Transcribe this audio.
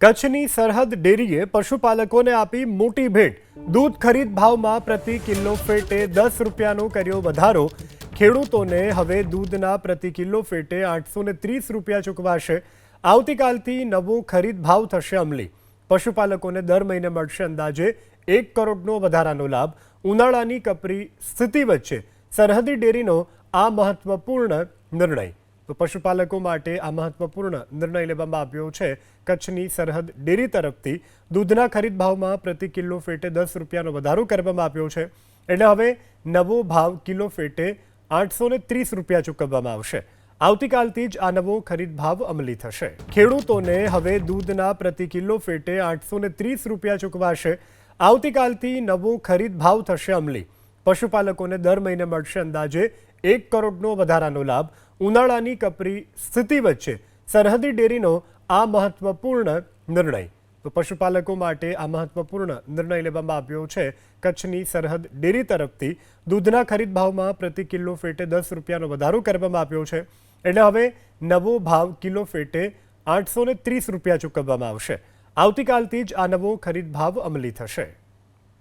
કચ્છની સરહદ ડેરીએ પશુપાલકોને આપી મોટી ભેટ। દૂધ ખરીદ ભાવમાં પ્રતિ કિલો ફેટે 10 રૂપિયાનો કર્યો વધારો। ખેડૂતોને હવે દૂધના પ્રતિ કિલો ફેટે 830 રૂપિયા ચૂકવાશે। આવતીકાલથી નવો ખરીદ ભાવ થશે અમલી। પશુપાલકોને દર મહિને મળશે અંદાજે 1 કરોડનો વધારાનો લાભ। ઉનાળાની કપરી સ્થિતિ વચ્ચે સરહદી ડેરીનો આ મહત્વપૂર્ણ નિર્ણય। તો પશુપાલકો માટે આ મહત્વપૂર્ણ નિર્ણય લેવામાં આવ્યો છે। કચ્છની સરહદ ડેરી તરફથી દૂધના ખરીદ ભાવમાં પ્રતિ કિલો ફેટે 10 રૂપિયાનો વધારો કરવામાં આવ્યો છે। એટલે હવે નવો ભાવ કિલો ફેટે 830 રૂપિયા ચૂકવવામાં આવશે। આવતીકાલથી જ આ નવો ખરીદ ભાવ અમલી થશે। ખેડૂતોને હવે દૂધના પ્રતિ કિલો ફેટે 830 રૂપિયા ચૂકવાશે। આવતીકાલથી નવો ખરીદ ભાવ થશે અમલી। પશુપાલકોને દર મહિને મળશે અંદાજે 1 કરોડનો વધારાનો લાભ। ઉનાળાની કપરી સ્થિતિ વચ્ચે સરહદી ડેરીનો આ મહત્વપૂર્ણ નિર્ણય। તો પશુપાલકો માટે આ મહત્વપૂર્ણ નિર્ણય લેવામાં આવ્યો છે। કચ્છની સરહદ ડેરી તરફથી દૂધના ખરીદ ભાવમાં પ્રતિ કિલો ફેટે 10 રૂપિયાનો વધારો કરવામાં આવ્યો છે। એટલે હવે નવો ભાવ કિલો ફેટે 830 રૂપિયા ચૂકવવામાં આવશે। આવતીકાલથી જ આ નવો ખરીદ ભાવ અમલી થશે।